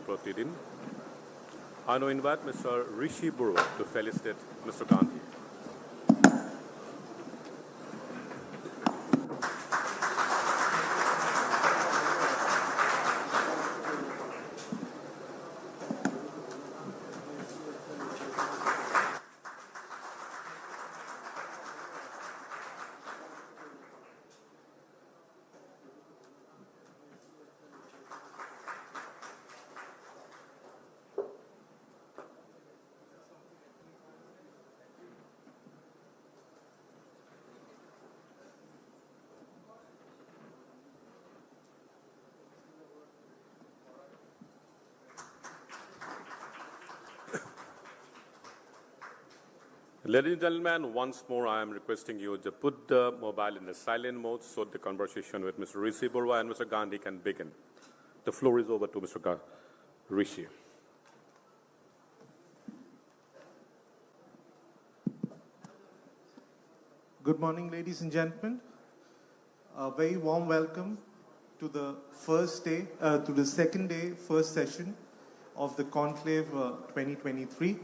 proceeding. I now invite Mr. Rishi Burwa to felicitate Mr. Gandhi. Ladies and gentlemen, once more I am requesting you to put the mobile in the silent mode so the conversation with Mr. Rishi Burwa and Mr. Gandhi can begin. The floor is over to Mr. Rishi. Good morning, ladies and gentlemen. A very warm welcome to the second day, first session of the Conclave 2023.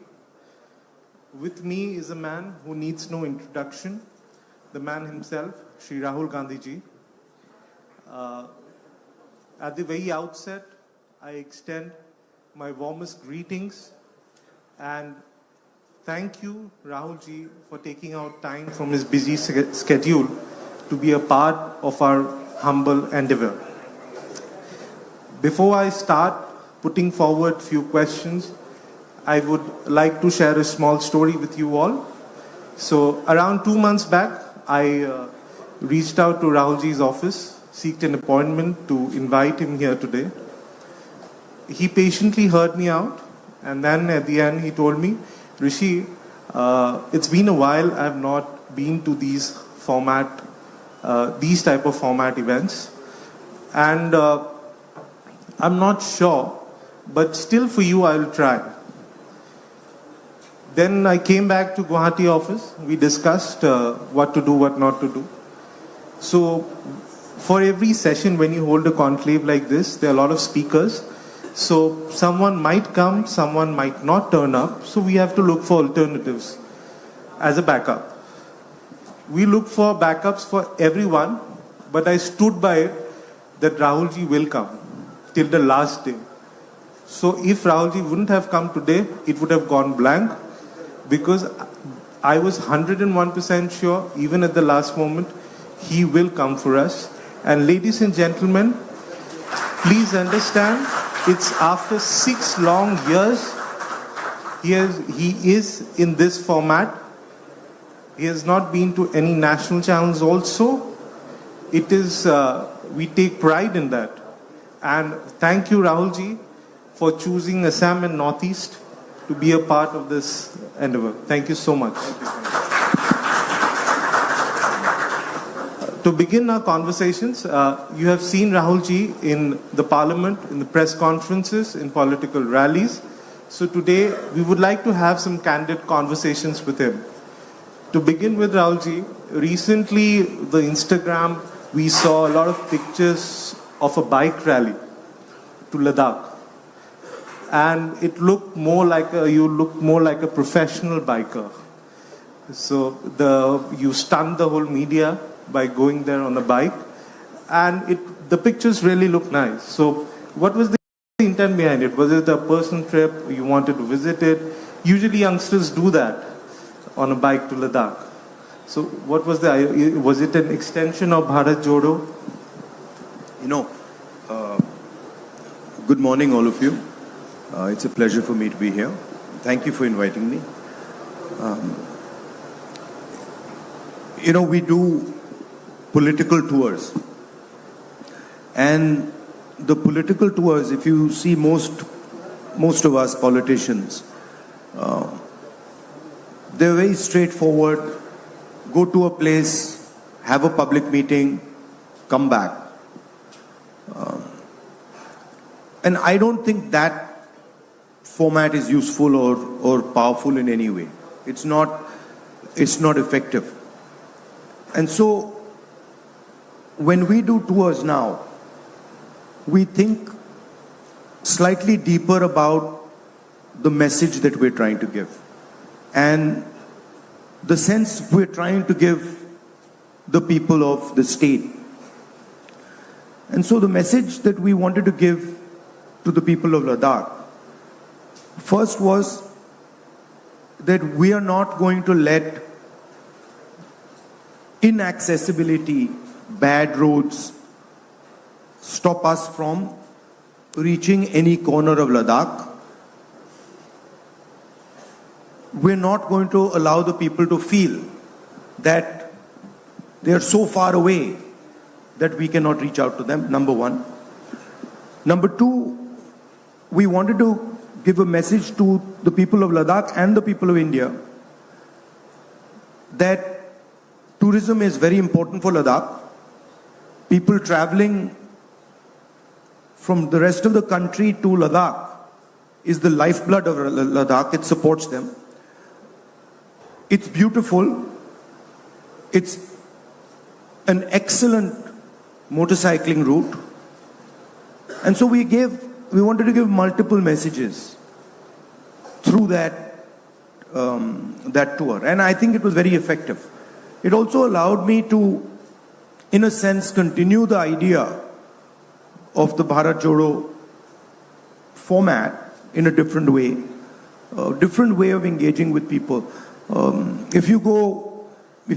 With me is a man who needs no introduction, the man himself, Shri Rahul Gandhi ji. At the very outset, I extend my warmest greetings and thank you, Rahul ji, for taking out time from his busy schedule to be a part of our humble endeavor. Before I start putting forward few questions, I would like to share a small story with you all. So around 2 months back, I reached out to Rahulji's office, seeked an appointment to invite him here today. He patiently heard me out, and then at the end he told me, Rishi, it's been a while I have not been to these type of format events, and I'm not sure, but still for you I will try. Then I came back to Guwahati office. We discussed what to do, what not to do. So for every session, when you hold a conclave like this, there are a lot of speakers. So someone might come, someone might not turn up. So we have to look for alternatives as a backup. We look for backups for everyone, but I stood by it that Rahulji will come till the last day. So if Rahulji wouldn't have come today, it would have gone blank. Because I was 101% sure, even at the last moment, he will come for us. And ladies and gentlemen, please understand, it's after 6 long years, he is in this format. He has not been to any national channels also. It is, we take pride in that. And thank you, Rahulji, for choosing Assam and Northeast to be a part of this endeavor. Thank you so much. To begin our conversations, you have seen Rahulji in the parliament, in the press conferences, in political rallies. So today, we would like to have some candid conversations with him. To begin with, Rahulji, recently, the Instagram, we saw a lot of pictures of a bike rally to Ladakh. And it looked more like you looked more like a professional biker. So you stunned the whole media by going there on a bike, and the pictures really look nice. So what was the intent behind it? Was it a personal trip? You wanted to visit it? Usually youngsters do that on a bike to Ladakh. So what was was it an extension of Bharat Jodo? Good morning, all of you. It's a pleasure for me to be here. Thank you for inviting me. We do political tours. And the political tours, if you see most of us politicians, they're very straightforward. Go to a place, have a public meeting, come back. And I don't think that format is useful or powerful in any way. It's not effective. And so when we do tours now, we think slightly deeper about the message that we're trying to give and the sense we're trying to give the people of the state. And so the message that we wanted to give to the people of Ladakh first was that we are not going to let inaccessibility, bad roads stop us from reaching any corner of Ladakh. We're not going to allow the people to feel that they are so far away that we cannot reach out to them, number one. Number two, we wanted to give a message to the people of Ladakh and the people of India that tourism is very important for Ladakh. People traveling from the rest of the country to Ladakh is the lifeblood of Ladakh. It supports them. It's beautiful. It's an excellent motorcycling route. And so we wanted to give multiple messages through that tour. And I think it was very effective. It also allowed me to, in a sense, continue the idea of the Bharat Jodo format in a different way of engaging with people. If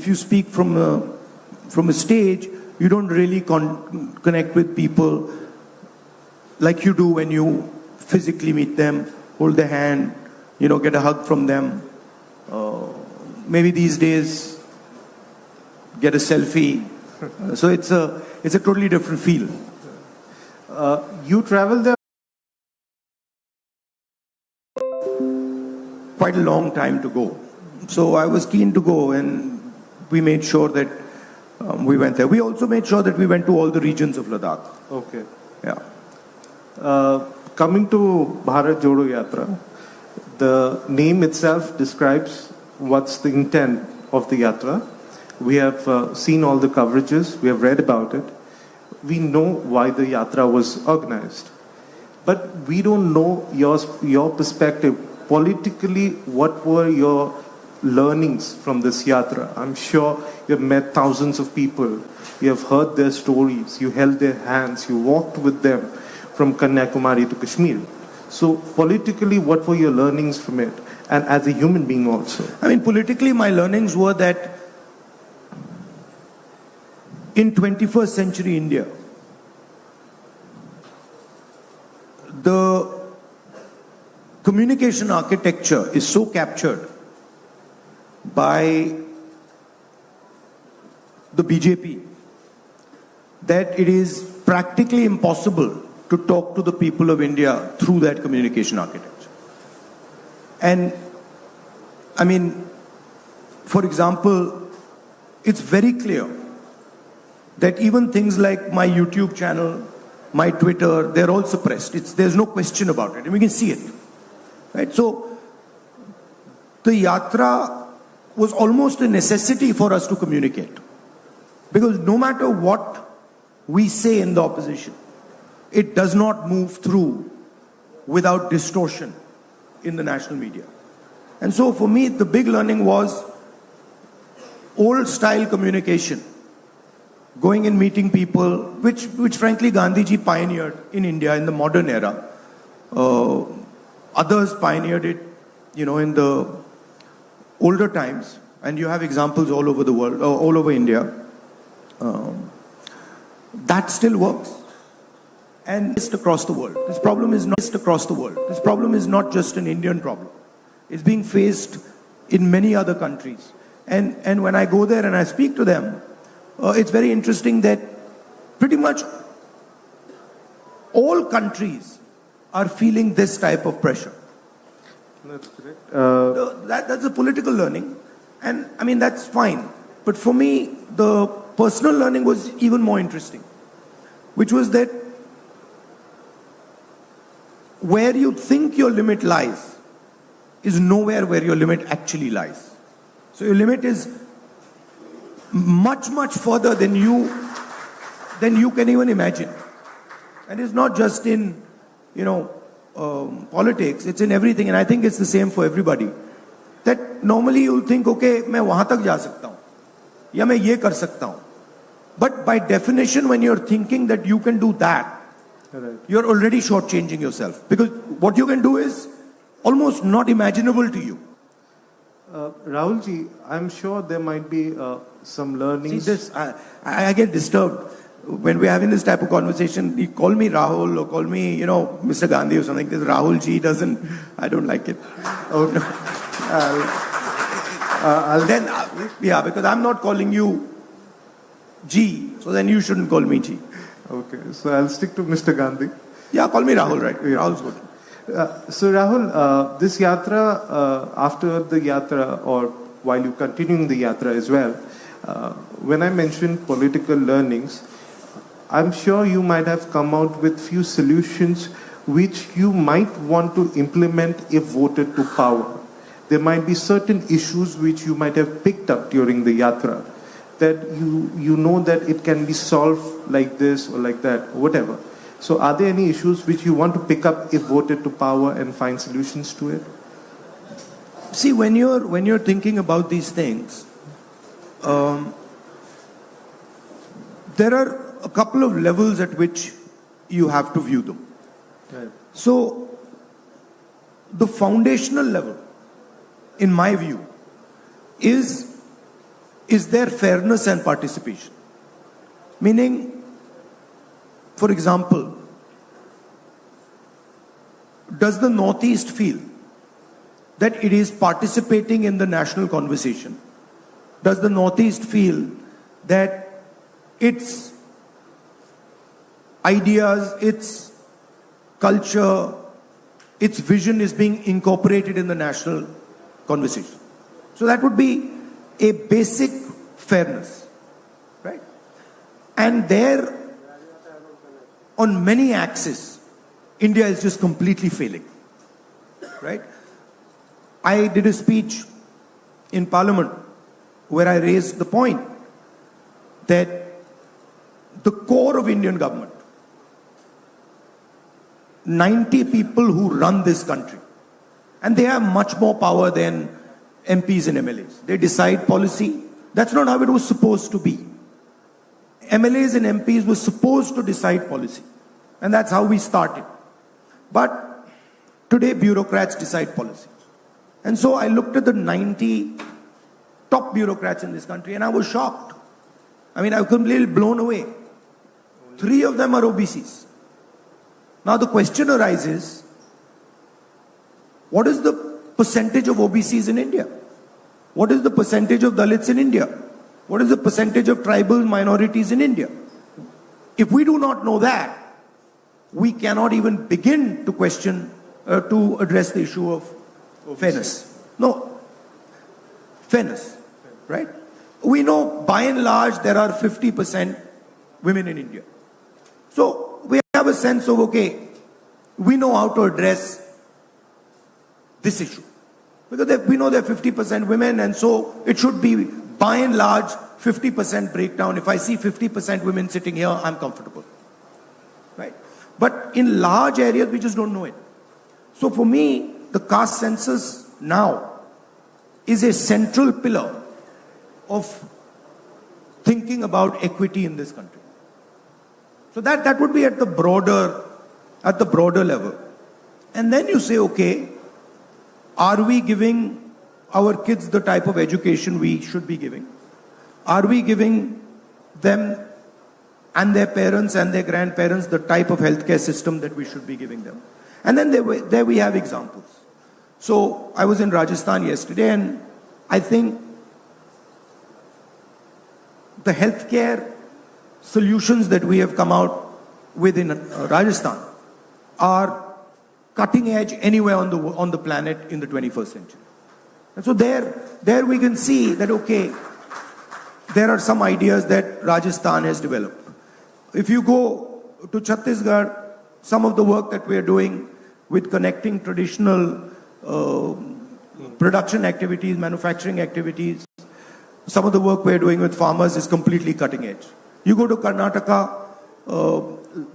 you speak from a stage, you don't really connect with people like you do when you physically meet them, hold their hand, get a hug from them. Maybe these days, get a selfie. So it's a totally different feel. You travel there? Quite a long time to go. So I was keen to go, and we made sure that we went there. We also made sure that we went to all the regions of Ladakh. Okay. Yeah. Coming to Bharat Jodo Yatra, the name itself describes what's the intent of the yatra. We have seen all the coverages, we have read about it. We know why the yatra was organized. But we don't know your perspective. Politically, what were your learnings from this yatra? I'm sure you have met thousands of people. You have heard their stories. You held their hands. You walked with them from Kanyakumari to Kashmir. So politically, what were your learnings from it? And as a human being also? I mean, politically, my learnings were that in 21st century India, the communication architecture is so captured by the BJP that it is practically impossible to talk to the people of India through that communication architecture. And I mean, for example, it's very clear that even things like my YouTube channel, my Twitter, they're all suppressed. There's no question about it, and we can see it. Right? So the yatra was almost a necessity for us to communicate. Because no matter what we say in the opposition, it does not move through without distortion in the national media. And so for me, the big learning was old style communication. Going and meeting people, which frankly Gandhiji pioneered in India in the modern era. Others pioneered it, in the older times, and you have examples all over the world, all over India. That still works, and it's across the world. This problem is not just across the world. This problem is not just an Indian problem. It's being faced in many other countries, and when I go there and I speak to them. It's very interesting that pretty much all countries are feeling this type of pressure. That's correct. That's a political learning, and I mean that's fine. But for me, the personal learning was even more interesting, which was that where you think your limit lies is nowhere where your limit actually lies. So your limit is much, much further than you can even imagine. And it's not just in politics, it's in everything, and I think it's the same for everybody. That normally you'll think, okay, मैं वहां तक जा सकता हूं, या मैं ये कर सकता हूं. But by definition, when you're thinking that you can do that, Right. you're already shortchanging yourself. Because what you can do is almost not imaginable to you. Rahulji, I'm sure there might be some See learnings. this, I get disturbed when we're having this type of conversation. You call me Rahul or call me, Mr. Gandhi or something. This Rahul ji doesn't, I don't like it. Okay. Then, yeah, because I'm not calling you G, so then you shouldn't call me G. Okay, so I'll stick to Mr. Gandhi. Yeah, call me Rahul, right? Yeah. Rahul's good. So Rahul, this yatra, after the yatra or while you continuing the yatra as well, when I mentioned political learnings, I'm sure you might have come out with few solutions which you might want to implement if voted to power. There might be certain issues which you might have picked up during the yatra that you know that it can be solved like this or like that, or whatever. So are there any issues which you want to pick up if voted to power and find solutions to it? See, when you're thinking about these things, there are a couple of levels at which you have to view them. Right. So, the foundational level, in my view, is there fairness and participation? Meaning, for example, does the Northeast feel that it is participating in the national conversation? Does the Northeast feel that its ideas, its culture, its vision is being incorporated in the national conversation? So that would be a basic fairness, right? And there, on many axes, India is just completely failing, right? I did a speech in Parliament where I raised the point that the core of Indian government, 90 people who run this country, and they have much more power than MPs and MLAs. They decide policy. That's not how it was supposed to be. MLAs and MPs were supposed to decide policy. And that's how we started. But today bureaucrats decide policy. And so I looked at the 90 top bureaucrats in this country and I was shocked. I mean, I was completely blown away. 3 of them are OBCs. Now the question arises, what is the percentage of OBCs in India? What is the percentage of Dalits in India? What is the percentage of tribal minorities in India? If we do not know that, we cannot even begin to question, to address the issue of fairness. No, fairness, right? We know by and large there are 50% women in India. So we have a sense of, okay, we know how to address this issue. Because we know there are 50% women, and so it should be by and large 50% breakdown. If I see 50% women sitting here, I'm comfortable, right? But in large areas, we just don't know it. So for me, the caste census now is a central pillar of thinking about equity in this country. So that would be at the broader level. And then you say, okay, are we giving our kids the type of education we should be giving? Are we giving them and their parents and their grandparents the type of healthcare system that we should be giving them? And then there we have examples. So I was in Rajasthan yesterday, and I think the healthcare solutions that we have come out with in Rajasthan are cutting edge anywhere on the planet in the 21st century. And so there we can see that, okay, there are some ideas that Rajasthan has developed. If you go to Chhattisgarh, some of the work that we are doing with connecting traditional production activities, manufacturing activities, some of the work we're doing with farmers is completely cutting edge. You go to Karnataka,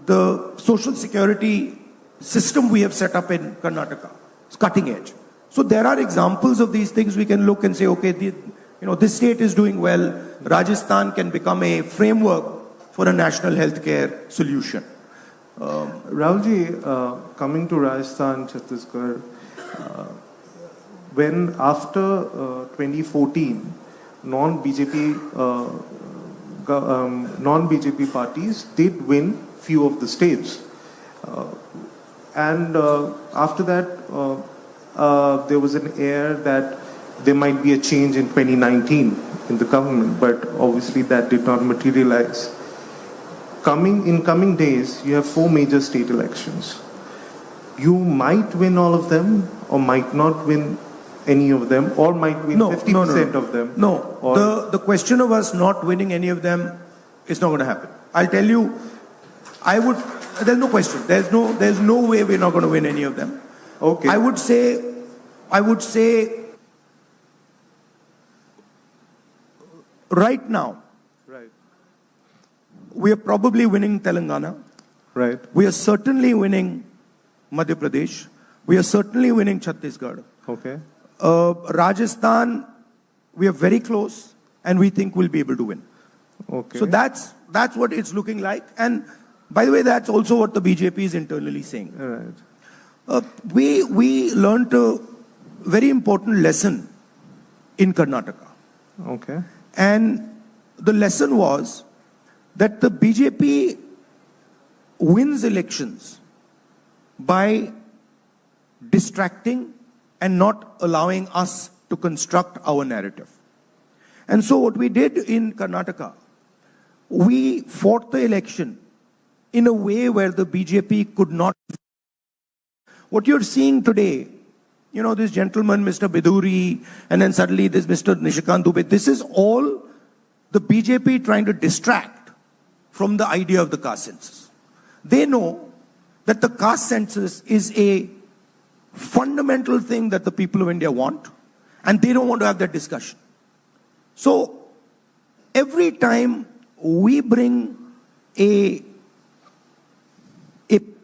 the social security system we have set up in Karnataka. It's cutting edge. So there are examples of these things we can look and say, okay, this state is doing well. Rajasthan can become a framework for a national healthcare solution. Rahulji, coming to Rajasthan, Chhattisgarh, when after 2014, non-BJP parties did win few of the states. And after that, there was an air that there might be a change in 2019 in the government, but obviously that did not materialize. In coming days, you have 4 major state elections. You might win all of them, or might not win any of them, or might win 50% of them. No, the question of us not winning any of them is not going to happen. I'll tell you, there's no question. There's no way we're not going to win any of them. Okay. I would say right now, we are probably winning Telangana. Right. We are certainly winning Madhya Pradesh. We are certainly winning Chhattisgarh. Okay. Rajasthan, we are very close, and we think we'll be able to win. Okay. So that's what it's looking like. And by the way, that's also what the BJP is internally saying. Right. We learned a very important lesson in Karnataka. Okay. And the lesson was that the BJP wins elections by distracting and not allowing us to construct our narrative. And so what we did in Karnataka, we fought the election in a way where the BJP could not. What you're seeing today, this gentleman, Mr. Biduri, and then suddenly this Mr. Nishikant Dubey, this is all the BJP trying to distract from the idea of the caste census. They know that the caste census is a fundamental thing that the people of India want, and they don't want to have that discussion. So every time we bring a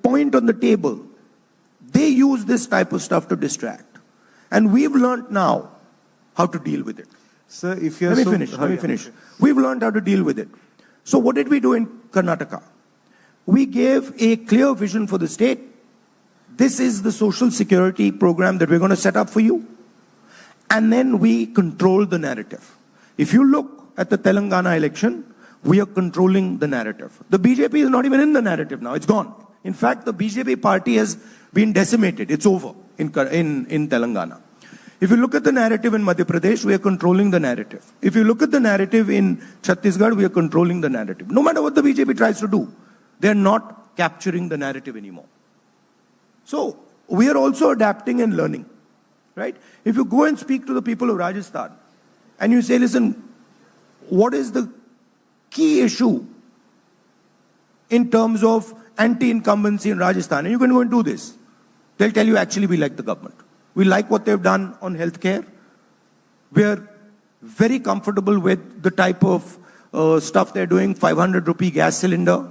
point on the table, they use this type of stuff to distract. And we've learned now how to deal with it. Sir, if you're Let me finish. We've learned how to deal with it. So what did we do in Karnataka? We gave a clear vision for the state. This is the social security program that we're going to set up for you. And then we controlled the narrative. If you look at the Telangana election, we are controlling the narrative. The BJP is not even in the narrative now. It's gone. In fact, the BJP party has been decimated. It's over in Telangana. If you look at the narrative in Madhya Pradesh, we are controlling the narrative. If you look at the narrative in Chhattisgarh, we are controlling the narrative. No matter what the BJP tries to do, they are not capturing the narrative anymore. So we are also adapting and learning, right? If you go and speak to the people of Rajasthan and you say, listen, what is the key issue in terms of anti-incumbency in Rajasthan? And you can go and do this. They'll tell you, actually, we like the government. We like what they've done on healthcare. We're very comfortable with the type of stuff they're doing, 500 rupee gas cylinder,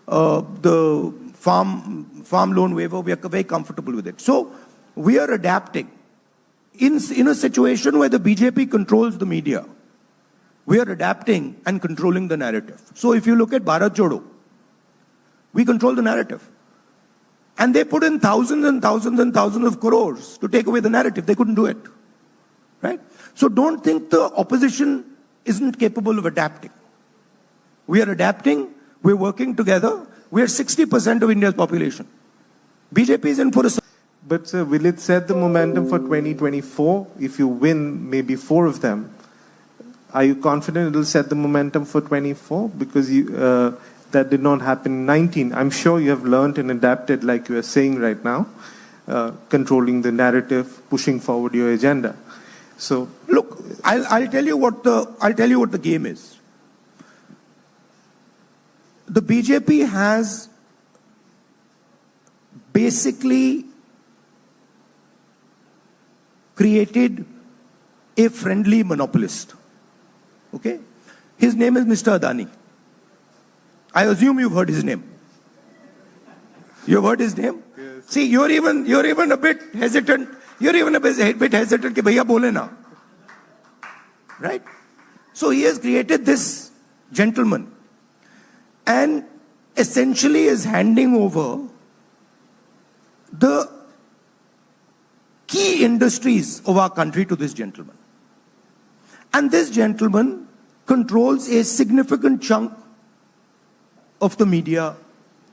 the farm loan waiver, we are very comfortable with it. So we are adapting. In a situation where the BJP controls the media, we are adapting and controlling the narrative. So if you look at Bharat Jodo, we control the narrative. And they put in thousands and thousands and thousands of crores to take away the narrative. They couldn't do it. Right? So don't think the opposition isn't capable of adapting. We are adapting. We're working together. We are 60% of India's population. BJP is in for a... But sir, will it set the momentum for 2024? If you win maybe 4 of them, are you confident it will set the momentum for 24? Because that did not happen in 19. I'm sure you have learned and adapted, like you are saying right now, controlling the narrative, pushing forward your agenda. So look, I'll tell you what the game is. The BJP has basically created a friendly monopolist. Okay? His name is Mr. Adani. I assume you've heard his name. You've heard his name? Yes. See, you're even a bit hesitant. You're even a bit hesitant कि भैया बोले ना. Right? So he has created this gentleman and essentially is handing over the key industries of our country to this gentleman. And this gentleman controls a significant chunk of the media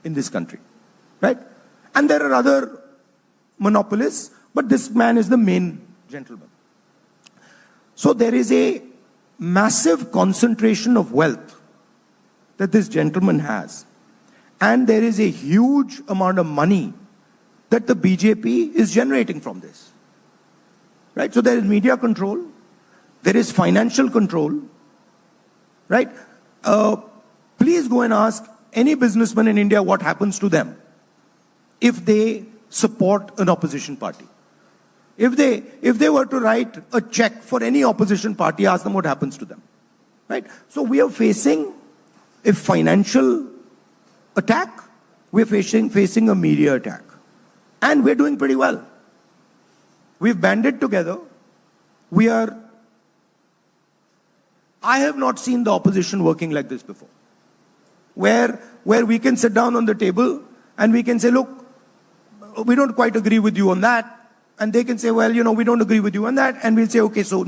in this country. Right? And there are other monopolists, but this man is the main gentleman. So there is a massive concentration of wealth that this gentleman has. And there is a huge amount of money that the BJP is generating from this. Right? So there is media control. There is financial control. Right? Please go and ask any businessman in India what happens to them if they support an opposition party. If they were to write a check for any opposition party, ask them what happens to them. Right? So we are facing a financial attack. We're facing a media attack. And we're doing pretty well. We've banded together. I have not seen the opposition working like this before. Where we can sit down on the table and we can say, look, we don't quite agree with you on that. And they can say, well, we don't agree with you on that. And we'll say, okay, so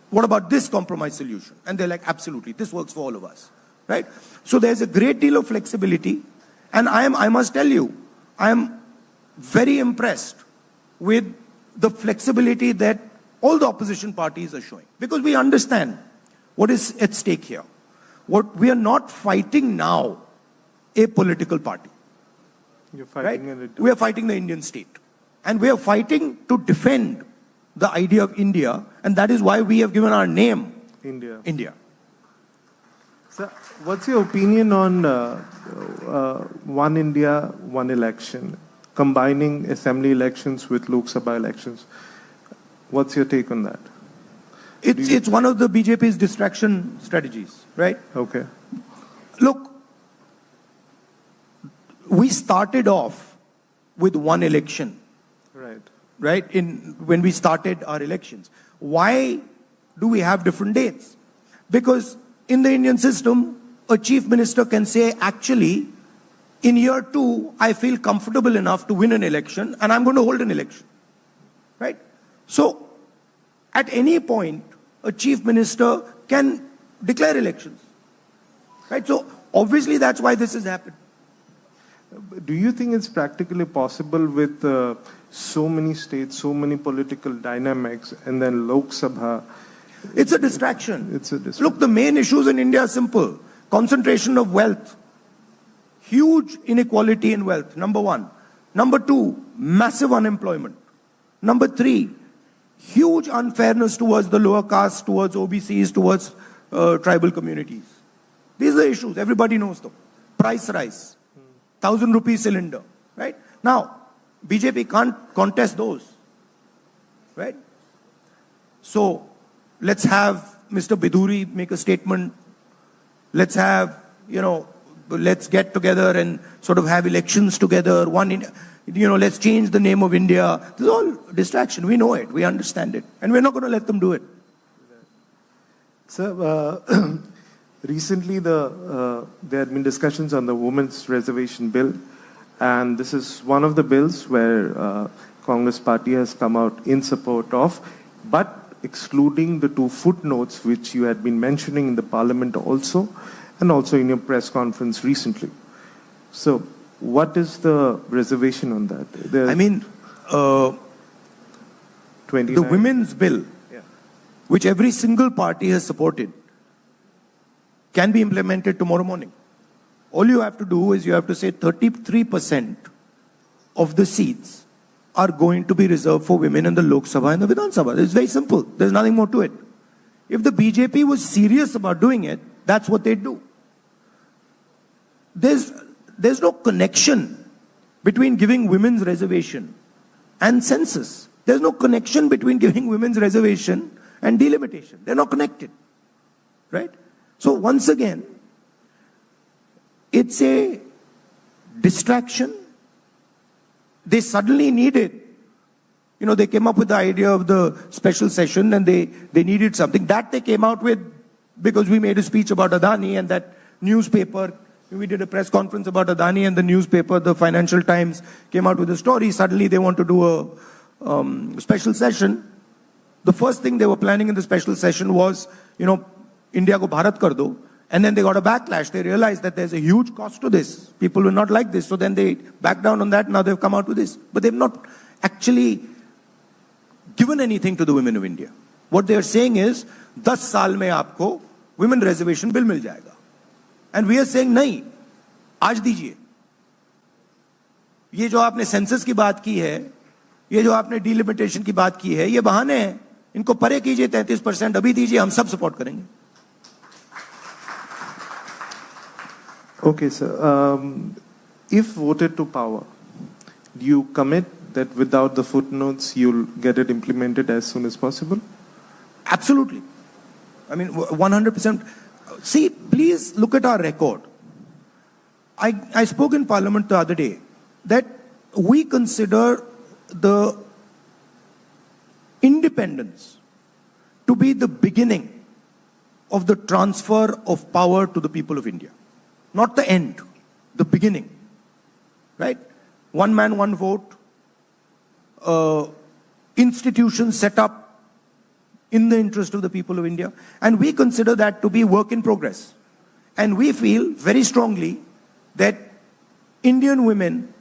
what about this compromise solution? And they're like, absolutely, this works for all of us. Right? So there's a great deal of flexibility. And I must tell you, I am very impressed with the flexibility that all the opposition parties are showing. Because we understand what is at stake here. We are not fighting now a political party. You're fighting right? We are fighting the Indian state. And we are fighting to defend the idea of India. And that is why we have given our name, India. So, what's your opinion on one India, one election, combining assembly elections with Lok Sabha elections? What's your take on that? It's one of the BJP's distraction strategies, right? Okay. Look, we started off with one election. Right? When we started our elections. Why do we have different dates? Because in the Indian system, a chief minister can say, actually, in year 2, I feel comfortable enough to win an election and I'm going to hold an election. Right? So, at any point, a chief minister can declare elections. Right? So, obviously, that's why this has happened. Do you think it's practically possible with so many states, so many political dynamics, and then Lok Sabha? It's a distraction. Look, the main issues in India are simple. Concentration of wealth. Huge inequality in wealth, number 1. Number 2, massive unemployment. Number 3, huge unfairness towards the lower caste, towards OBCs, towards tribal communities. These are the issues. Everybody knows them. Price rise. 1,000 rupees cylinder. Right? Now, BJP can't contest those. Right? So, let's have Mr. Biduri make a statement. Let's have, let's get together and sort of have elections together. Let's change the name of India. This is all distraction. We know it. We understand it. And we're not going to let them do it. Sir, recently there had been discussions on the women's reservation bill. And this is one of the bills where Congress party has come out in support of, but excluding the 2 footnotes which you had been mentioning in the parliament also, and also in your press conference recently. So, what is the reservation on that? The women's bill, which every single party has supported, can be implemented tomorrow morning. All you have to do is you have to say 33% of the seats are going to be reserved for women in the Lok Sabha and the Vidhan Sabha. It's very simple. There's nothing more to it. If the BJP was serious about doing it, that's what they'd do. There's no connection between giving women's reservation and census. There's no connection between giving women's reservation and delimitation. They're not connected. Right? So once again, it's a distraction they suddenly needed, they came up with the idea of the special session and they needed something. That they came out with because we made a speech about Adani and that newspaper, we did a press conference about Adani and the newspaper, the Financial Times, came out with a story. Suddenly they want to do a special session. The first thing they were planning in the special session was, India ko Bharat kar do. And then they got a backlash. They realized that there's a huge cost to this. People will not like this. So then they backed down on that. Now they've come out with this. But they've not actually given anything to the women of India. What they're saying is, 10 saal mein aapko women reservation bill mil jayega. And we are saying, nahi, aaj dijiye. ये जो आपने census की बात की है, ये जो आपने डिलिमिटेशन की बात की है, ये बहाने हैं. इनको परे कीजिए 33%, अभी दीजिए, हम सब सपोर्ट करेंगे. Okay, sir. If voted to power, do you commit that without the footnotes, you'll get it implemented as soon as possible? Absolutely. I mean, 100%. See, please look at our record. I spoke in Parliament the other day that we consider the independence to be the beginning of the transfer of power to the people of India. Not the end, the beginning. Right? One man, one vote. Institutions set up in the interest of the people of India. And we consider that to be work in progress. And we feel very strongly that Indian women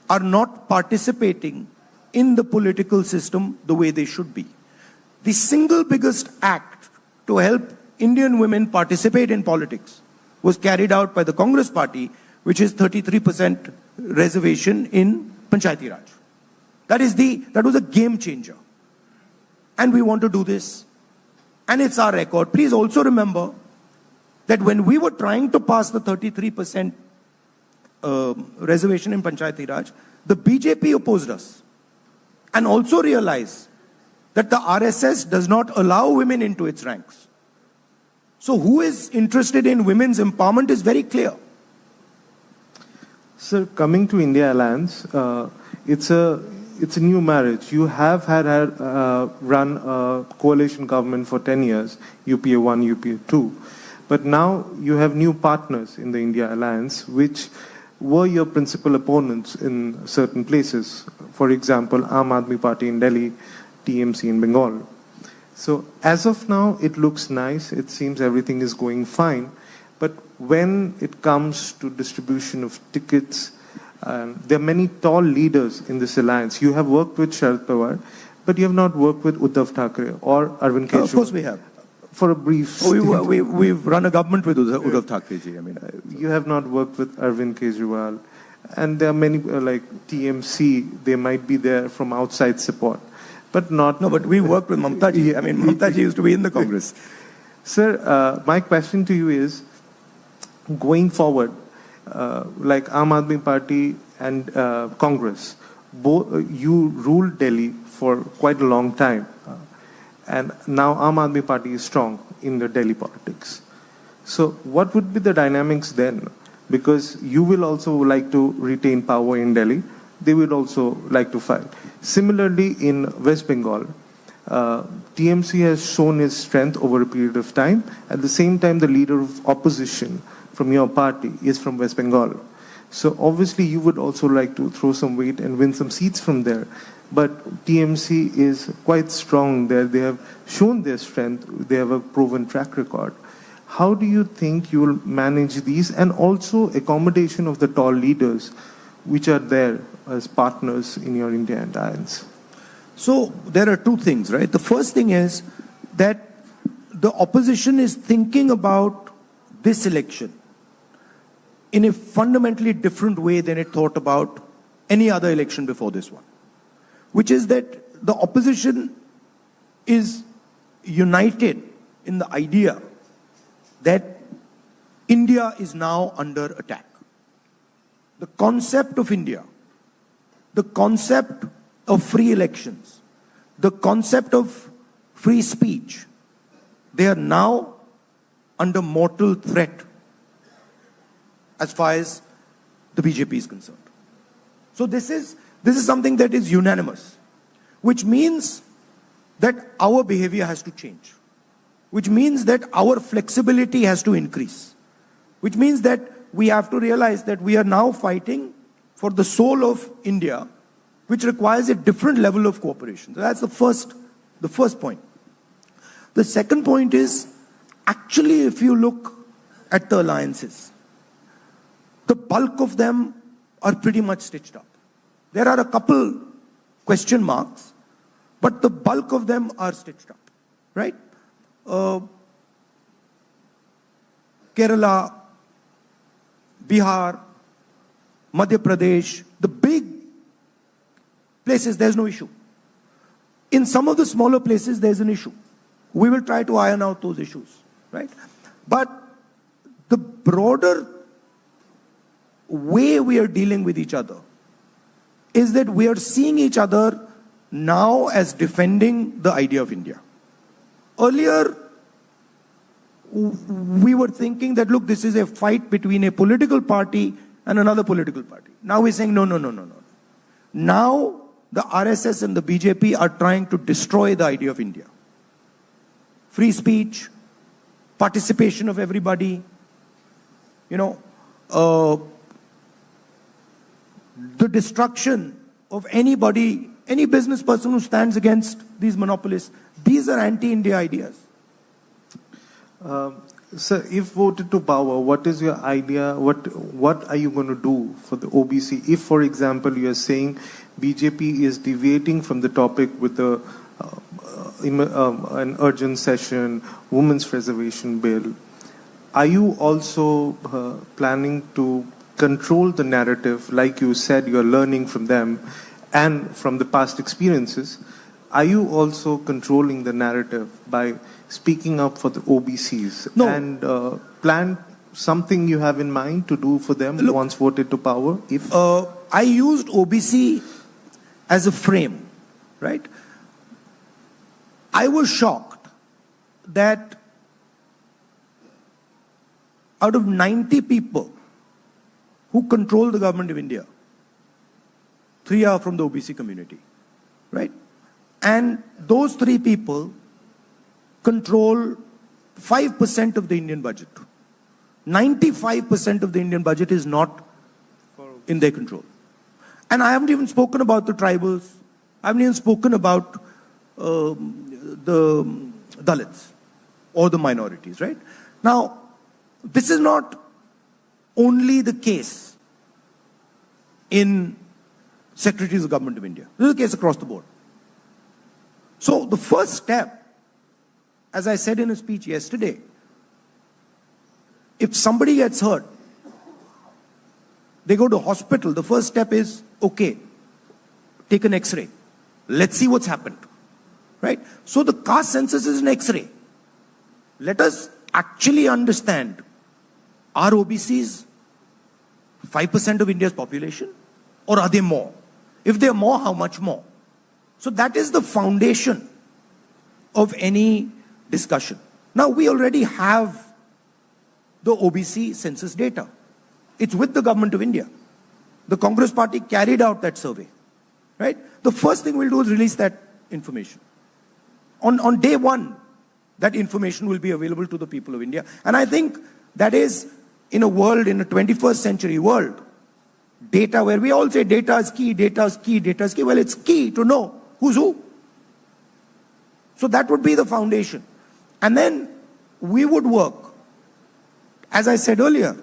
are not participating in the political system the way they should be. The single biggest act to help Indian women participate in politics was carried out by the Congress party, which is 33% reservation in Panchayati Raj. That was a game changer. And we want to do this. And it's our record. Please also remember that when we were trying to pass the 33% reservation in Panchayati Raj, the BJP opposed us. And also realized that the RSS does not allow women into its ranks. So who is interested in women's empowerment is very clear. Sir, coming to India Alliance, it's a new marriage. You have run a coalition government for 10 years, UPA 1, UPA 2. But now you have new partners in the India Alliance, which were your principal opponents in certain places. For example, Aam Aadmi Party in Delhi, TMC in Bengal. So as of now, it looks nice. It seems everything is going fine. But when it comes to distribution of tickets, there are many tall leaders in this alliance. You have worked with Sharad Pawar, but you have not worked with Uddhav Thackeray or Arvind Kejriwal. Of course we have. For a brief... We've run a government with Uddhav Thackeray ji. You have not worked with Arvind Kejriwal. And there are many, like TMC, they might be there from outside support. But not... No, but we worked with Mamta ji. Mamta ji used to be in the Congress. Sir, my question to you is, going forward, like Aam Aadmi Party and Congress, you ruled Delhi for quite a long time. And now Aam Aadmi Party is strong in the Delhi politics. So what would be the dynamics then? Because you will also like to retain power in Delhi. They would also like to fight. Similarly, in West Bengal, TMC has shown its strength over a period of time. At the same time, the leader of opposition from your party is from West Bengal. So obviously, you would also like to throw some weight and win some seats from there. But TMC is quite strong there. They have shown their strength. They have a proven track record. How do you think you will manage these, and also accommodation of the tall leaders which are there as partners in your India Alliance? So there are two things, right? The first thing is that the opposition is thinking about this election in a fundamentally different way than it thought about any other election before this one, which is that the opposition is united in the idea that India is now under attack. The concept of India, the concept of free elections, the concept of free speech, they are now under mortal threat as far as the BJP is concerned. So this is This is something that is unanimous, which means that our behavior has to change, which means that our flexibility has to increase, which means that we have to realize that we are now fighting for the soul of India, which requires a different level of cooperation. So that's the first point. The second point is, actually, if you look at the alliances, the bulk of them are pretty much stitched up. There are a couple question marks, but the bulk of them are stitched up, right? Kerala, Bihar, Madhya Pradesh, the big places, there's no issue. In some of the smaller places, there's an issue. We will try to iron out those issues, right? But the broader way we are dealing with each other is that we are seeing each other now as defending the idea of India. Earlier, we were thinking that, look, this is a fight between a political party and another political party. Now we're saying, no. Now, the RSS and the BJP are trying to destroy the idea of India. Free speech, participation of everybody, the destruction of anybody, any business person who stands against these monopolists. These are anti-India ideas. Sir, if voted to power, what is your idea? What are you going to do for the OBC? If, for example, you are saying BJP is deviating from the topic with an urgent session, women's reservation bill, are you also planning to control the narrative? Like you said, you're learning from them and from the past experiences. Are you also controlling the narrative by speaking up for the OBCs? No. And plan something you have in mind to do for them once voted to power? If I used OBC as a frame, right? I was shocked that out of 90 people who control the government of India, 3 are from the OBC community, right? And those 3 people control 5% of the Indian budget. 95% of the Indian budget is not in their control. And I haven't even spoken about the tribals. I haven't even spoken about the Dalits or the minorities, right? Now, this is not only the case in secretaries of government of India. This is the case across the board. So the first step, as I said in a speech yesterday, if somebody gets hurt, they go to hospital, the first step is, okay, take an X-ray. Let's see what's happened, right? So the caste census is an X-ray. Let us actually understand, are OBCs 5% of India's population, or are they more? If they are more, how much more? So that is the foundation of any discussion. Now, we already have the OBC census data. It's with the government of India. The Congress party carried out that survey, right? The first thing we'll do is release that information. On day one, that information will be available to the people of India. And I think that is, in a world, in a 21st century world, data where we all say data is key, data is key, data is key. Well, it's key to know who's who. So that would be the foundation. And then we would work, as I said earlier,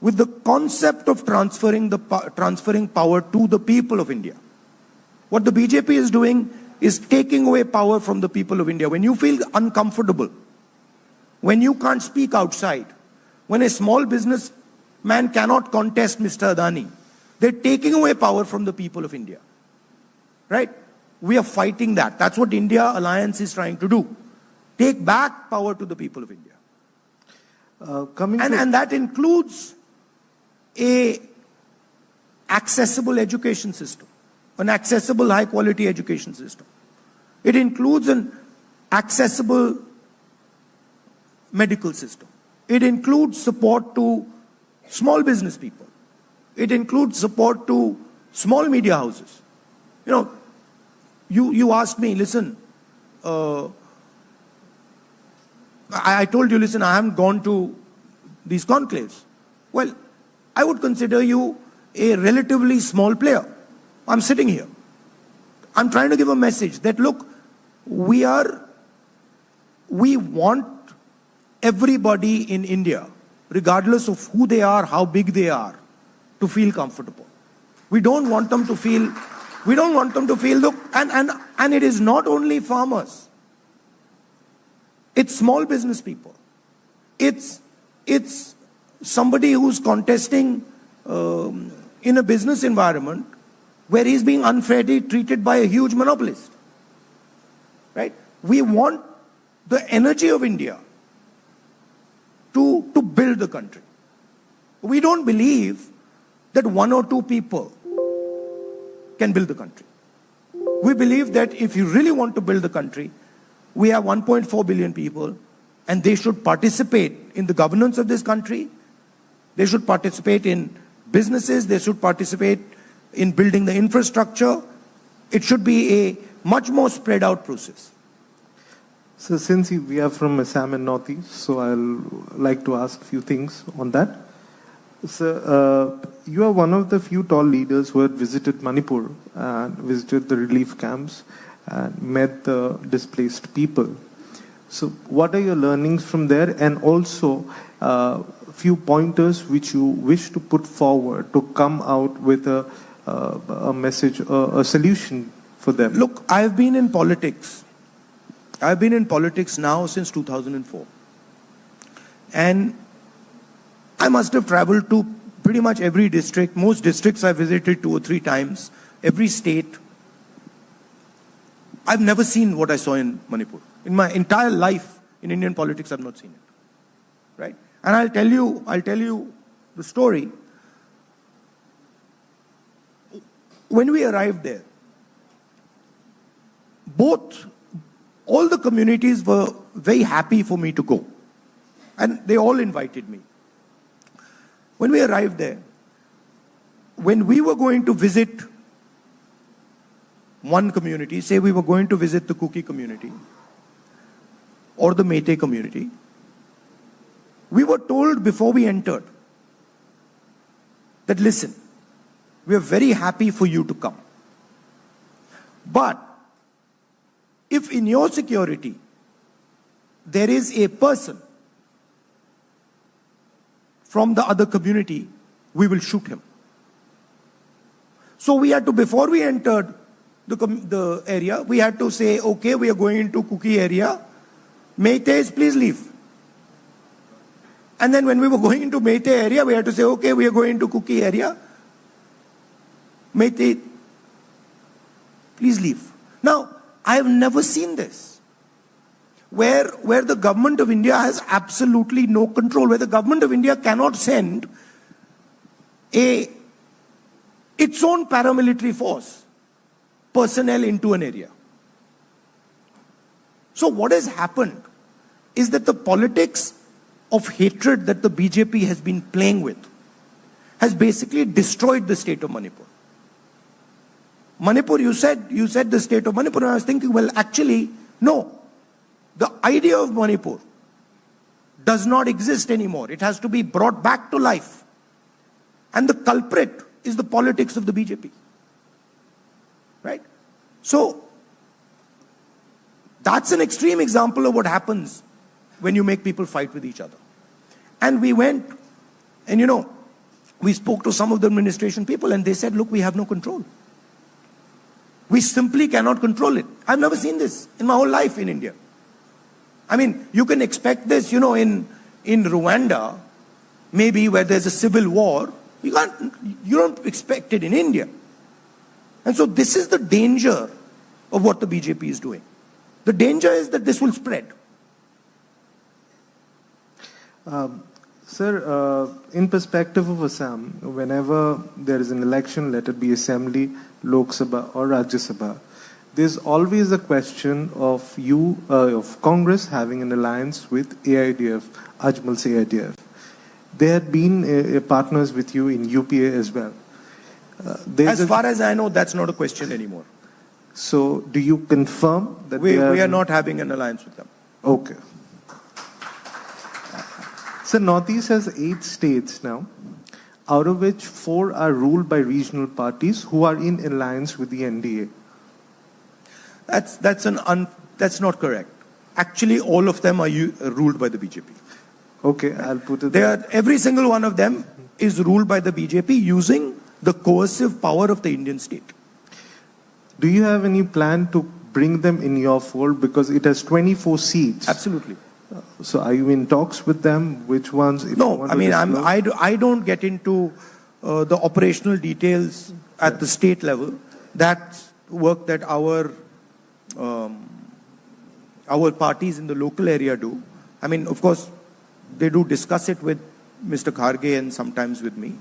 with the concept of transferring power to the people of India. What the BJP is doing is taking away power from the people of India. When you feel uncomfortable, when you can't speak outside, when a small businessman cannot contest Mr. Adani, they're taking away power from the people of India, right? We are fighting that. That's what India Alliance is trying to do. Take back power to the people of India. And that includes a accessible education system, an accessible high quality education system. It includes an accessible medical system. It includes support to small business people. It includes support to small media houses. You know, you asked me, listen, I told you, listen, I haven't gone to these conclaves. Well, I would consider you a relatively small player. I'm sitting here. I'm trying to give a message that, look, we want everybody in India, regardless of who they are, how big they are, to feel comfortable. We don't want them to feel, look, and it is not only farmers. It's small business people. It's somebody who's contesting in a business environment where he's being unfairly treated by a huge monopolist. Right? We want the energy of India to build the country. We don't believe that one or two people can build the country. We believe that if you really want to build the country, we have 1.4 billion people, and they should participate in the governance of this country. They should participate in businesses. They should participate in building the infrastructure. It should be a much more spread out process. So since we are from Assam and Northeast, so I'll like to ask a few things on that. So you are one of the few tall leaders who had visited Manipur and visited the relief camps and met the displaced people. So what are your learnings from there, and also few pointers which you wish to put forward to come out with a message, a solution for them? Look, I've been in politics. I've been in politics now since 2004. And I must have traveled to pretty much every district. Most districts I visited 2 or 3 times. Every state. I've never seen what I saw in Manipur. In my entire life in Indian politics, I've not seen it. Right? And I'll tell you the story. When we arrived there, all the communities were very happy for me to go. And they all invited me. When we arrived there, when we were going to visit one community, say we were going to visit the Kuki community or the Meitei community, we were told before we entered that, listen, we are very happy for you to come. But if in your security there is a person from the other community, we will shoot him. So we had to, before we entered the area, we had to say, okay, we are going into Kuki area. Meiteis, please leave. And then when we were going into Meitei area, we had to say, okay, we are going into Kuki area. Meitei, please leave. Now, I have never seen this, where the government of India has absolutely no control, where the government of India cannot send its own paramilitary force personnel into an area. So what has happened is that the politics of hatred that the BJP has been playing with has basically destroyed the state of Manipur. Manipur, you said the state of Manipur, and I was thinking, well, actually, no. The idea of Manipur does not exist anymore. It has to be brought back to life. And the culprit is the politics of the BJP. Right? So, that's an extreme example of what happens when you make people fight with each other. And we went, and we spoke to some of the administration people, and they said, look, we have no control. We simply cannot control it. I've never seen this in my whole life in India. I mean, you can expect this, in Rwanda, maybe where there's a civil war. You don't expect it in India. And so this is the danger of what the BJP is doing. The danger is that this will spread. Sir, in perspective of Assam, whenever there is an election, let it be Assembly, Lok Sabha or Rajya Sabha, there's always a question of of Congress having an alliance with AIDF, Ajmal's AIDF. They had been partners with you in UPA as well. There's As far as I know, that's not a question anymore. So, do you confirm that We are not having an alliance with them. Okay. So, Northeast has 8 states now, out of which 4 are ruled by regional parties who are in alliance with the NDA. That's not correct. Actually, all of them are ruled by the BJP. Okay, I'll put it Every single one of them is ruled by the BJP using the coercive power of the Indian state. Do you have any plan to bring them in your fold, because it has 24 seats? Absolutely. So are you in talks with them? Which ones? No, I mean, I don't get into the operational details at the state level. That's work that our parties in the local area do. I mean, of course, they do discuss it with Mr. KHARE and sometimes with me,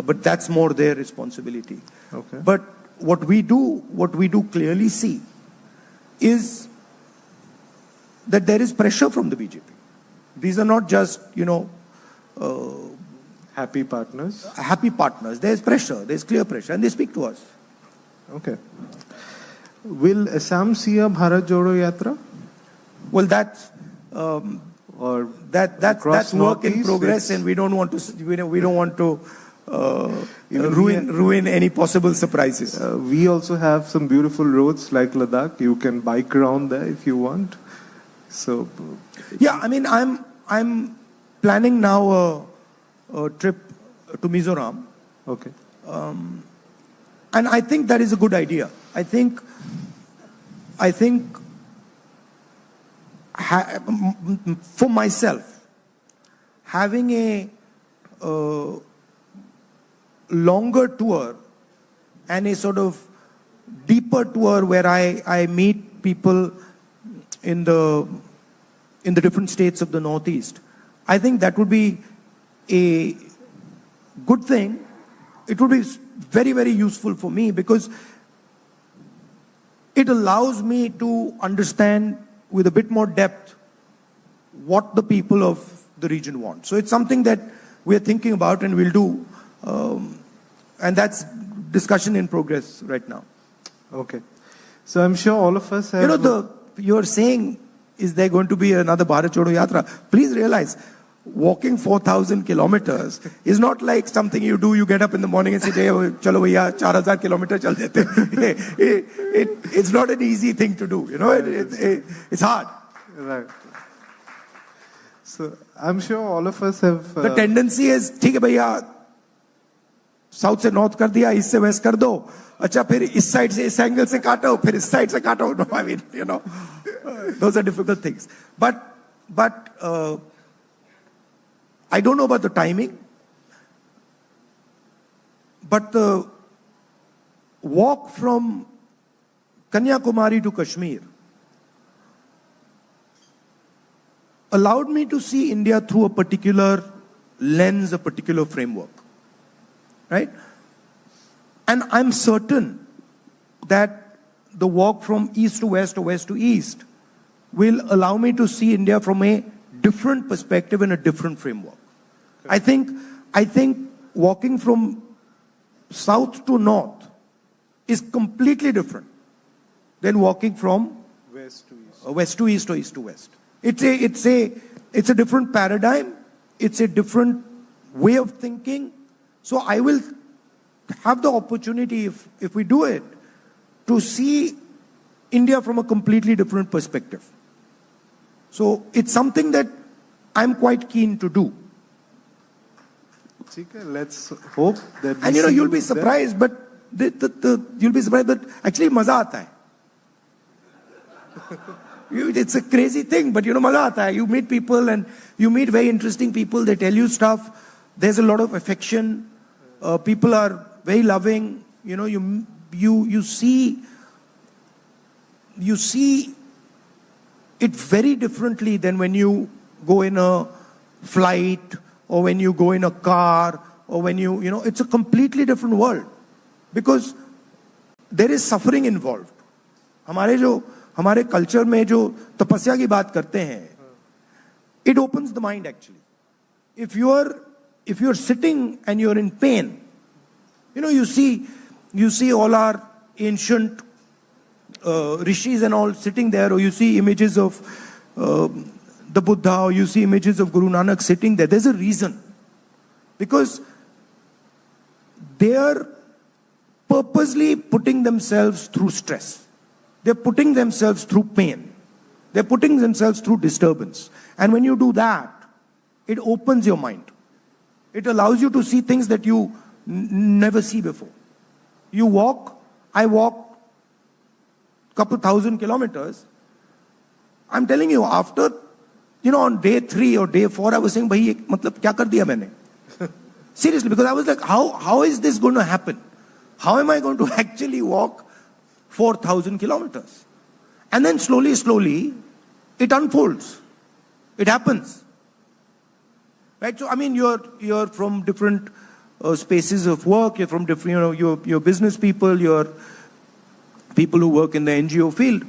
but that's more their responsibility. Okay. But what we do clearly see is that there is pressure from the BJP. These are not just, happy partners. Happy partners. There's pressure. There's clear pressure, and they speak to us. Okay. Will Assam see a Bharat Jodo Yatra? Well, that's across work in Northeast, progress, and we don't want to ruin any possible surprises. We also have some beautiful roads like Ladakh. You can bike around there if you want. So, yeah, I mean, I'm planning now a trip to Mizoram. Okay. And I think that is a good idea. I think for myself, having a longer tour and a sort of deeper tour where I meet people in the different states of the Northeast, I think that would be a good thing. It would be very, very useful for me, because it allows me to understand with a bit more depth what the people of the region want. So it's something that we're thinking about and we'll do. And that's discussion in progress right now. Okay. So I'm sure all of us have... You're saying, is there going to be another Bharat Jodo Yatra? Please realize, walking 4,000 kilometers is not like something you do. You get up in the morning and say, chalo bhaiya, 4,000 kilometers chal dete. It's not an easy thing to do. It's hard. Right. So I'm sure all of us have... The tendency is, ठीक है भैया, south से north कर दिया, east से waste कर दो, अच्छा फिर इस साइड से इस एंगल से काटो, फिर इस साइड से काटो. No, I mean, those are difficult things. But I don't know about the timing, but the walk from Kanyakumari to Kashmir allowed me to see India through a particular lens, a particular framework. Right? And I'm certain that the walk from east to west or west to east will allow me to see India from a different perspective and a different framework. I think walking from south to north is completely different than walking from West to east. West to east or east to west. It's a different paradigm. It's a different way of thinking. So I will have the opportunity, if we do it, to see India from a completely different perspective. So it's something that I'm quite keen to do. Let's hope that. And you'll be surprised, but you'll be surprised, but actually maza aata hai. It's a crazy thing, but maza aata hai. You meet people and you meet very interesting people. They tell you stuff. There's a lot of affection. People are very loving. You see it very differently than when you go in a flight or when you go in a car or when it's a completely different world, because there is suffering involved. हमारे culture में जो तपस्या की बात करते हैं, it opens the mind actually. If you're sitting and you're in pain, You see all our ancient rishis and all sitting there, or you see images of the Buddha, or you see images of Guru Nanak sitting there. There's a reason. Because they are purposely putting themselves through stress. They're putting themselves through pain. They're putting themselves through disturbance. And when you do that, it opens your mind. It allows you to see things that you never see before. I walk a couple thousand kilometers. I'm telling you, after, on day 3 or day 4, I was saying, bhai, matlab, kya kar diya maine? Seriously, because I was like, how is this going to happen? How am I going to actually walk 4,000 kilometers? And then slowly, it unfolds. It happens. Right? So, I mean, you're from different spaces of work. You're from different, you're business people. You're people who work in the NGO field.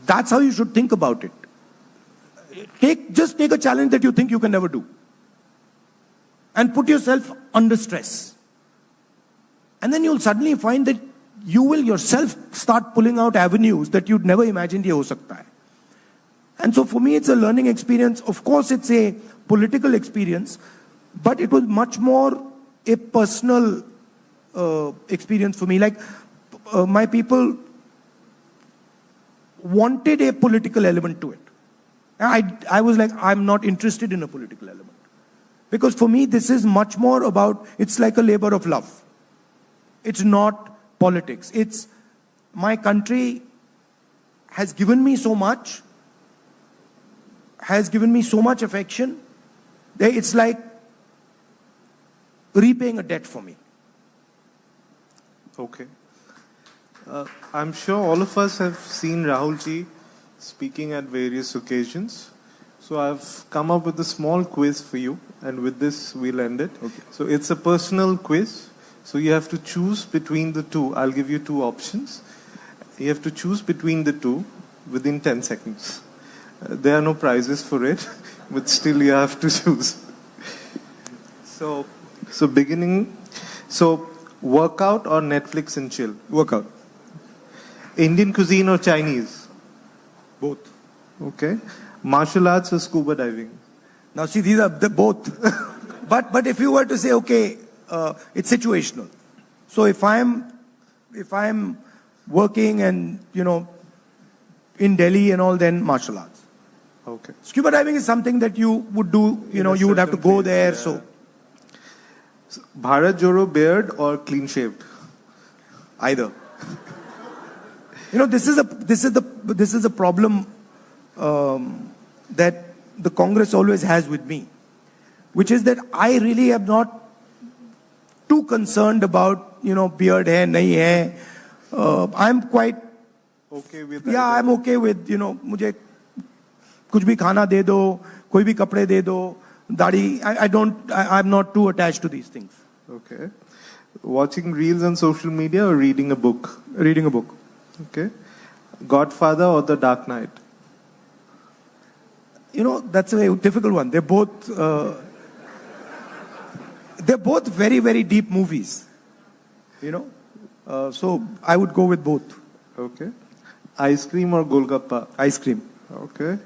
That's how you should think about it. Just take a challenge that you think you can never do. And put yourself under stress. And then you'll suddenly find that you will yourself start pulling out avenues that you'd never imagined ye ho sakta hai. And so for me, it's a learning experience. Of course, it's a political experience, but it was much more a personal experience for me. Like, my people wanted a political element to it. I was like, I'm not interested in a political element. Because for me, this is much more about, it's like a labor of love. It's not politics. It's, my country has given me so much, has given me so much affection, that it's like repaying a debt for me. Okay. I'm sure all of us have seen Rahul ji speaking at various occasions. So I've come up with a small quiz for you, and with this we'll end it. Okay. So it's a personal quiz. So you have to choose between the two. I'll give you 2 options. You have to choose between the two within 10 seconds. There are no prizes for it, but still you have to choose. So workout or Netflix and chill? Workout. Indian cuisine or Chinese? Both. Okay. Martial arts or scuba diving? Now see, these are both. but if you were to say, okay, it's situational. So if I'm working and, in Delhi and all, then martial arts. Okay. Scuba diving is something that you would do, you would have to go there, yeah. So Bharat Joro beard or clean shaved? Either. This is a problem that the Congress always has with me, which is that I really am not too concerned about, beard hai, nahi hai. I'm quite okay with that. Yeah, I'm okay with, mujhe kuch bhi khana de do, koi bhi kapde de do, dadi. I'm not too attached to these things. Okay. Watching reels on social media or reading a book? Reading a book. Okay. Godfather or The Dark Knight? That's a very difficult one. They're both very, very deep movies. So I would go with both. Okay. Ice cream or Golgappa? Ice cream. Okay.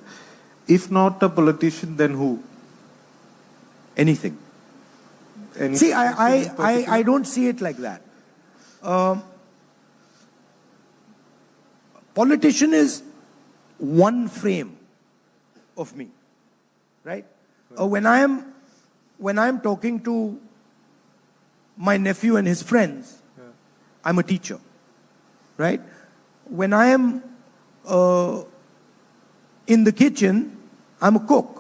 If not a politician, then who? Anything. See, I don't see it like that. Politician is one frame of me, right? When I am talking to my nephew and his friends, I'm a teacher, right? When I am in the kitchen, I'm a cook.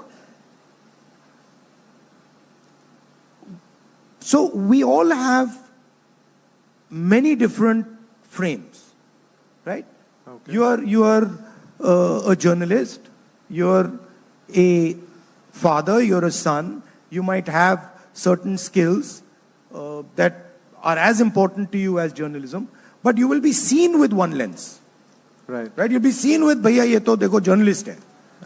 So we all have many different frames, right? Okay. You are a journalist, you're a father, you're a son, you might have certain skills that are as important to you as journalism, but you will be seen with one lens. Right. Right? You'll be seen with, bhaiya, ye to dekho journalist hai.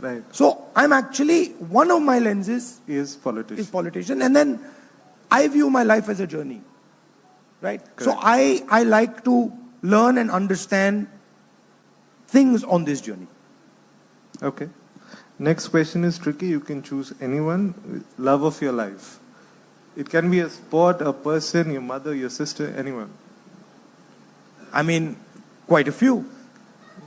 Right. So I'm actually, one of my lenses is politician. And then I view my life as a journey. right? So I like to learn and understand things on this journey. Okay. Next question is tricky. You can choose anyone. Love of your life. It can be a sport, a person, your mother, your sister, anyone. I mean, quite a few.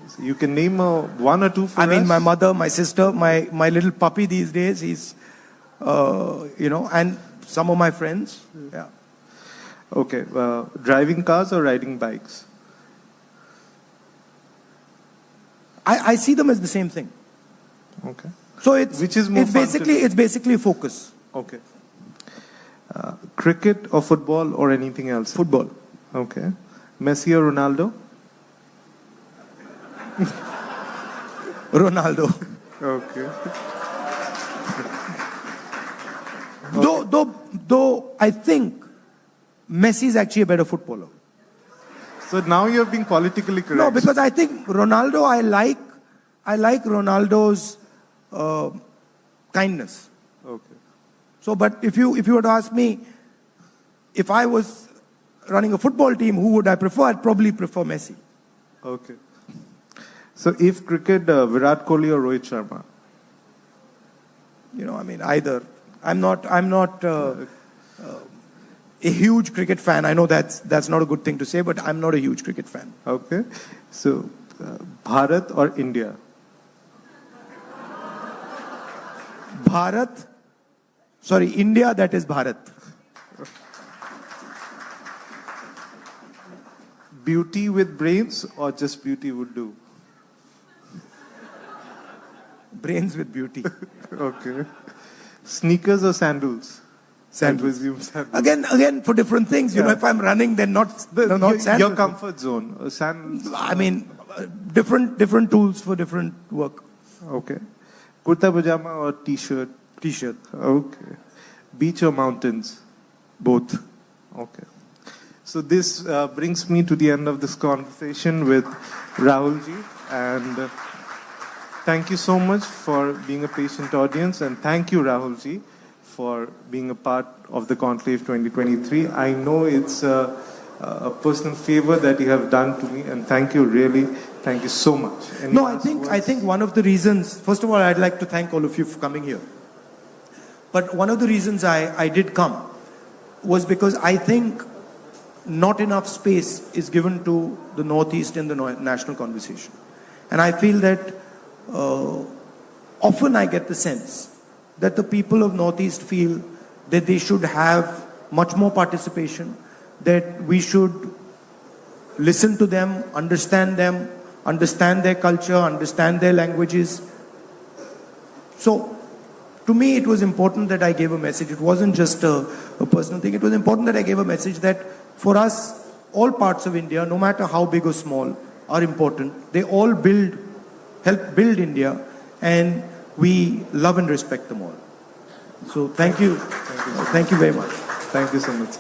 So you can name one or two for us. I mean, my mother, my sister, my little puppy these days, he's, and some of my friends. Yeah. Okay. Driving cars or riding bikes? I see them as the same thing. Okay. So it's Which is more it's fun basically a focus. Okay. Cricket or football or anything else? Football. Okay. Messi or Ronaldo? Ronaldo. Okay. Though I think Messi is actually a better footballer. So now you're being politically correct. No, because I think Ronaldo, I like Ronaldo's kindness. Okay. So, but if you were to ask me, if I was running a football team, who would I prefer? I'd probably prefer Messi. Okay. So if cricket, Virat Kohli or Rohit Sharma? Either. I'm not a huge cricket fan. I know that's not a good thing to say, but I'm not a huge cricket fan. Okay. So Bharat or India? India, that is Bharat. Beauty with brains or just beauty would do? Brains with beauty. Okay. Sneakers or sandals? Sandals. Sandals. Again, for different things. If I'm running, then not sandals. Your comfort zone. Sandals. I mean, different tools for different work. Okay. Kurta pajama or t-shirt? T-shirt. Okay. Beach or mountains? Both. Okay. So this brings me to the end of this conversation with Rahulji, and thank you so much for being a patient audience, and thank you, Rahulji, for being a part of the Conclave 2023. I know it's a personal favor that you have done to me, and thank you, really. Thank you so much. Any I think one of the reasons, first of all, I'd like to thank all of you for coming here. But one of the reasons I did come was because I think not enough space is given to the Northeast in the national conversation. And I feel that often I get the sense that the people of Northeast feel that they should have much more participation, that we should listen to them, understand their culture, understand their languages. So, to me, it was important that I gave a message. It wasn't just a personal thing. It was important that I gave a message that for us, all parts of India, no matter how big or small, are important. They all help build India, and we love and respect them all. So thank you. Thank you very much. Thank you so much.